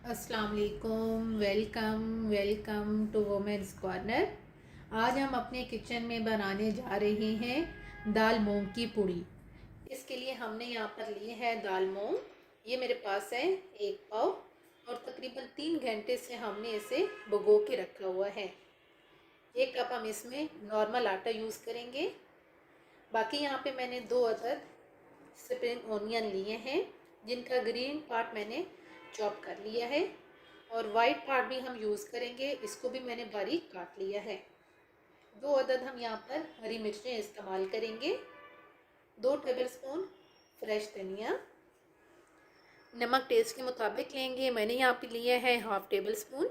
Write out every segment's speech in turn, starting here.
अस्सलाम वालेकुम। Welcome welcome to women's corner. आज हम अपने किचन में बनाने जा रहे हैं दाल मूंग की पूड़ी। इसके लिए हमने यहाँ पर लिए है दाल मूंग। ये मेरे पास है 1 पाव और तकरीबन 3 घंटे से हमने इसे भिगो के रखा हुआ है। 1 कप हम इसमें नॉर्मल आटा यूज़ करेंगे। बाकी यहाँ पे मैंने 2 अदद स्प्रिंग ओनियन लिए हैं, जिनका ग्रीन पार्ट मैंने चॉप कर लिया है और वाइट पार्ट भी हम यूज़ करेंगे। इसको भी मैंने बारीक काट लिया है। 2 अदद हम यहाँ पर हरी मिर्चें इस्तेमाल करेंगे। 2 टेबलस्पून फ्रेश धनिया। नमक टेस्ट के मुताबिक लेंगे। मैंने यहाँ पे लिया है 1/2 टेबल स्पून।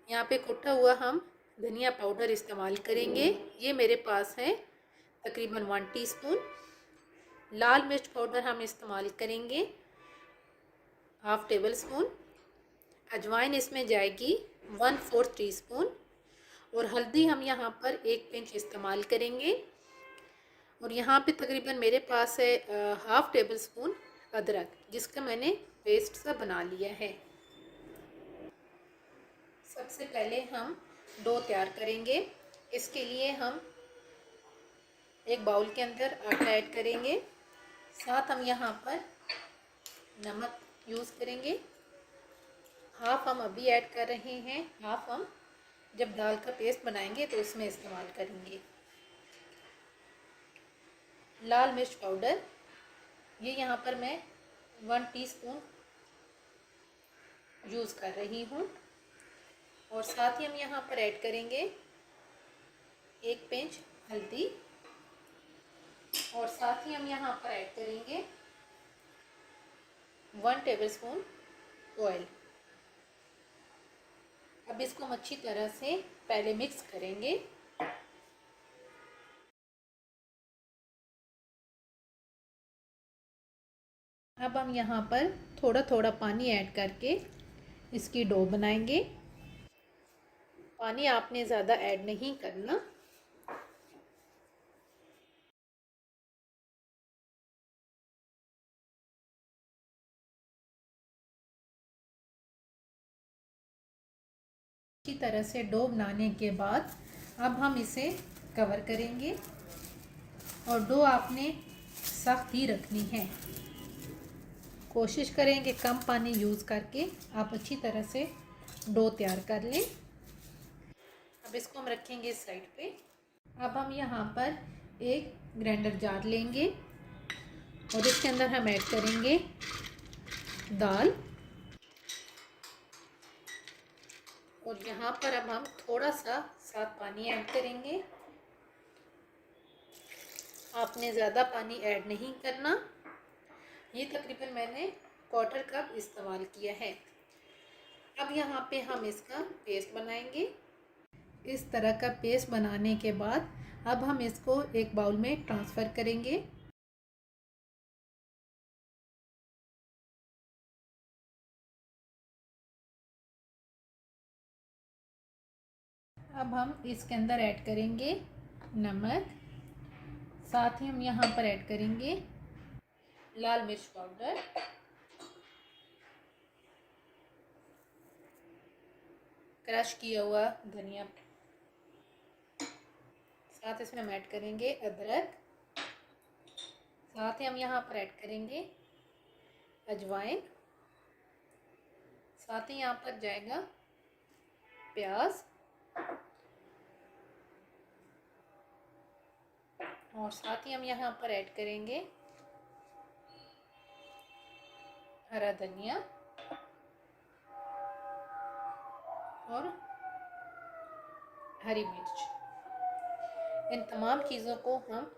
यहाँ पे कुटा हुआ हम धनिया पाउडर इस्तेमाल करेंगे। ये मेरे पास है तकरीबन 1 टीस्पून। लाल मिर्च पाउडर हम इस्तेमाल करेंगे 1/2 टेबल स्पून। अजवाइन इसमें जाएगी 1/4 टीस्पून। और हल्दी हम यहाँ पर 1 पिंच इस्तेमाल करेंगे। और यहाँ पे तकरीबन मेरे पास है 1/2 टेबल स्पून अदरक, जिसका मैंने पेस्ट सा बना लिया है। सबसे पहले हम डो तैयार करेंगे। इसके लिए हम एक बाउल के अंदर आटा ऐड करेंगे। साथ हम यहाँ पर नमक यूज़ करेंगे। हाफ हम अभी ऐड कर रहे हैं, हाफ हम जब दाल का पेस्ट बनाएंगे तो उसमें इस्तेमाल करेंगे। लाल मिर्च पाउडर, ये यहाँ पर मैं 1 टीस्पून यूज़ कर रही हूँ। और साथ ही हम यहाँ पर ऐड करेंगे 1 पिंच हल्दी। और साथ ही हम यहाँ पर ऐड करेंगे 1 टेबलस्पून ऑयल। अब इसको हम अच्छी तरह से पहले मिक्स करेंगे। अब हम यहाँ पर थोड़ा थोड़ा पानी ऐड करके इसकी डो बनाएंगे। पानी आपने ज़्यादा ऐड नहीं करना। अच्छी तरह से डो बनाने के बाद अब हम इसे कवर करेंगे। और डो आपने सख्त ही रखनी है। कोशिश करें कि कम पानी यूज़ करके आप अच्छी तरह से डो तैयार कर लें। अब इसको हम रखेंगे साइड पे। अब हम यहाँ पर एक ग्राइंडर जार लेंगे और इसके अंदर हम ऐड करेंगे दाल। और यहाँ पर अब हम थोड़ा सा साथ पानी ऐड करेंगे। आपने ज़्यादा पानी ऐड नहीं करना। ये तकरीबन मैंने 1/4 कप इस्तेमाल किया है। अब यहाँ पे हम इसका पेस्ट बनाएंगे। इस तरह का पेस्ट बनाने के बाद अब हम इसको एक बाउल में ट्रांसफ़र करेंगे। अब हम इसके अंदर ऐड करेंगे नमक। साथ ही हम यहाँ पर ऐड करेंगे लाल मिर्च पाउडर, क्रश किया हुआ धनिया। साथ इसमें हम ऐड करेंगे अदरक। साथ ही हम यहाँ पर ऐड करेंगे अजवाइन। साथ ही यहाँ पर जाएगा प्याज। और साथ ही हम यहाँ पर ऐड करेंगे हरा धनिया और हरी मिर्च। इन तमाम चीज़ों को हम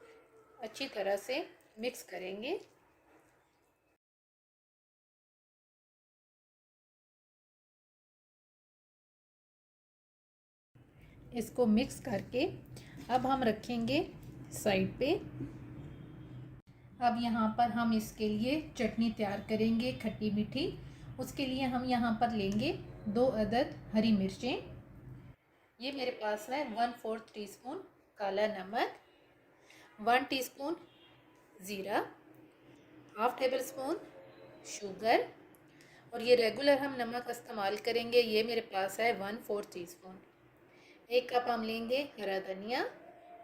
अच्छी तरह से मिक्स करेंगे। इसको मिक्स करके अब हम रखेंगे साइड पे। अब यहाँ पर हम इसके लिए चटनी तैयार करेंगे खट्टी मीठी। उसके लिए हम यहाँ पर लेंगे 2 अदद हरी मिर्चें। ये मेरे पास है 1/4 टीस्पून काला नमक, 1 टीस्पून ज़ीरा, 1/2 टेबलस्पून शुगर और ये रेगुलर हम नमक इस्तेमाल करेंगे। ये मेरे पास है 1/4 टीस्पून। 1 कप हम लेंगे हरा धनिया,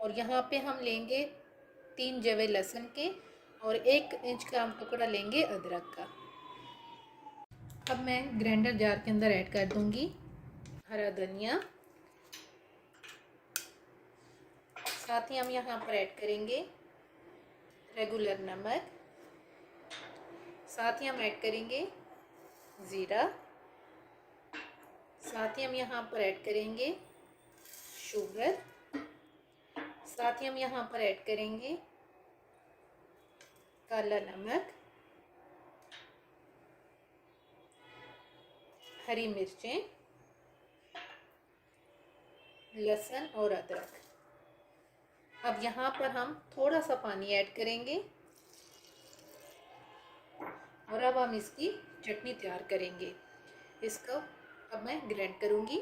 और यहाँ पे हम लेंगे 3 जवे लहसुन के, और 1 इंच का हम टुकड़ा लेंगे अदरक का। अब मैं ग्राइंडर जार के अंदर ऐड कर दूंगी हरा धनिया, साथ ही हम यहाँ पर ऐड करेंगे रेगुलर नमक, साथ ही हम ऐड करेंगे ज़ीरा, साथ ही हम यहाँ पर ऐड करेंगे शुगर, साथ ही हम यहाँ पर ऐड करेंगे काला नमक, हरी मिर्चें, लहसुन और अदरक। अब यहाँ पर हम थोड़ा सा पानी ऐड करेंगे, और अब हम इसकी चटनी तैयार करेंगे। इसको अब मैं ग्राइंड करूँगी।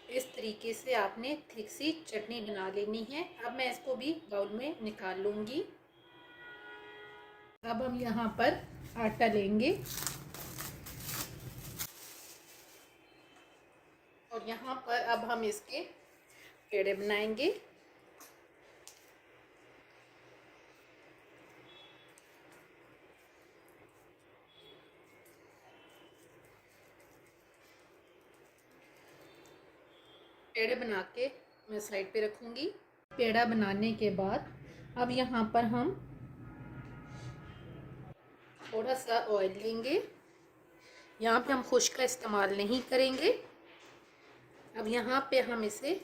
इस तरीके से आपने थिक सी चटनी बना लेनी है। अब मैं इसको भी बाउल में निकाल लूँगी। अब हम यहाँ पर आटा लेंगे, और यहाँ पर अब हम इसके पेड़े बनाएंगे। पेड़े बना के मैं साइड पे रखूँगी। पेड़ा बनाने के बाद अब यहाँ पर हम थोड़ा सा ऑयल लेंगे। यहाँ पे हम खुश्क का इस्तेमाल नहीं करेंगे। अब यहाँ पे हम इसे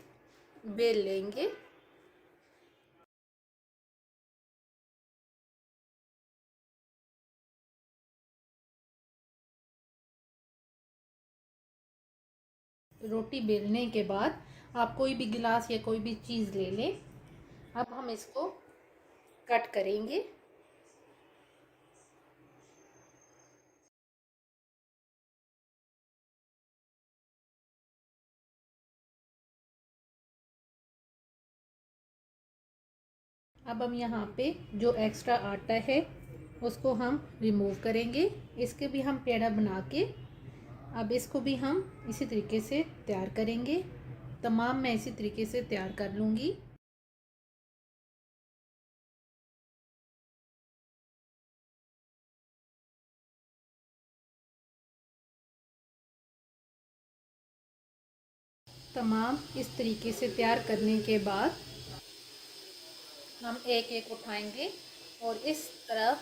बेल लेंगे। रोटी बेलने के बाद आप कोई भी गिलास या कोई भी चीज़ ले लें। अब हम इसको कट करेंगे। अब हम यहाँ पे जो एक्स्ट्रा आटा है उसको हम रिमूव करेंगे। इसके भी हम पेड़ा बना के अब इसको भी हम इसी तरीके से तैयार करेंगे। तमाम मैं इसी तरीके से तैयार कर लूँगी। तमाम इस तरीके से तैयार करने के बाद हम एक एक उठाएंगे, और इस तरह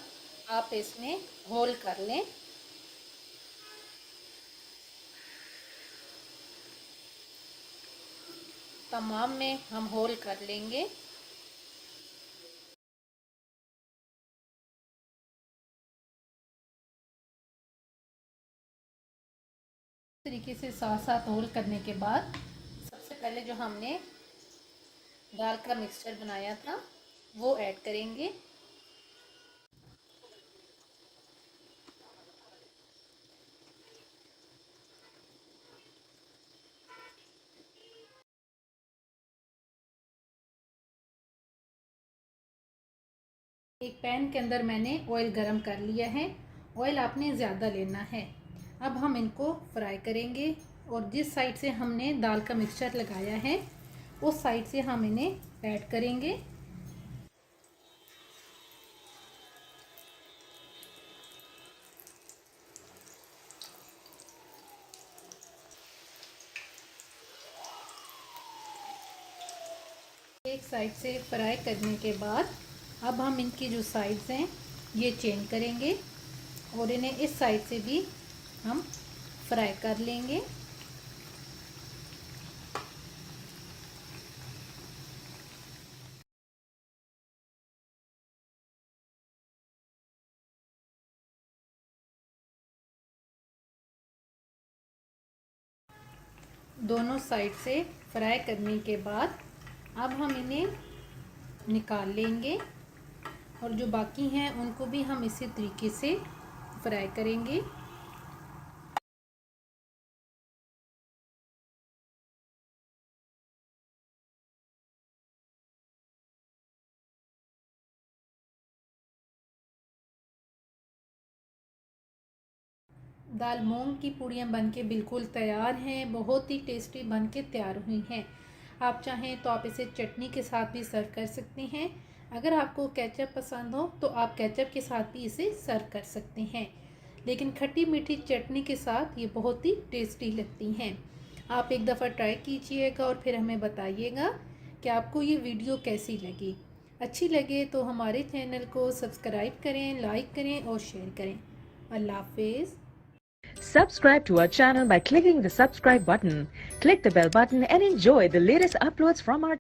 आप इसमें होल कर लें। तमाम में हम होल कर लेंगे। इस तरीके से साथ साथ होल करने के बाद सबसे पहले जो हमने दाल का मिक्सचर बनाया था वो ऐड करेंगे। एक पैन के अंदर मैंने ऑयल गरम कर लिया है। ऑयल आपने ज़्यादा लेना है। अब हम इनको फ्राई करेंगे, और जिस साइड से हमने दाल का मिक्सचर लगाया है उस साइड से हम इन्हें ऐड करेंगे। एक साइड से फ्राई करने के बाद अब हम इनकी जो साइड्स हैं ये चेंज करेंगे, और इन्हें इस साइड से भी हम फ्राई कर लेंगे। दोनों साइड से फ्राई करने के बाद अब हम इन्हें निकाल लेंगे, और जो बाकी हैं उनको भी हम इसी तरीके से फ्राई करेंगे। दाल मूंग की पूड़ियाँ बनके बिल्कुल तैयार हैं। बहुत ही टेस्टी बनके तैयार हुई हैं। आप चाहें तो आप इसे चटनी के साथ भी सर्व कर सकते हैं। अगर आपको केचप पसंद हो तो आप केचप के साथ भी इसे सर्व कर सकते हैं, लेकिन खट्टी मीठी चटनी के साथ ये बहुत ही टेस्टी लगती हैं। आप एक दफ़ा ट्राई कीजिएगा और फिर हमें बताइएगा कि आपको ये वीडियो कैसी लगी। अच्छी लगे तो हमारे चैनल को सब्सक्राइब करें, लाइक करें और शेयर करें। अल्लाह हाफिज़। Subscribe to our channel by clicking the subscribe button. Click the bell button and enjoy the latest uploads from our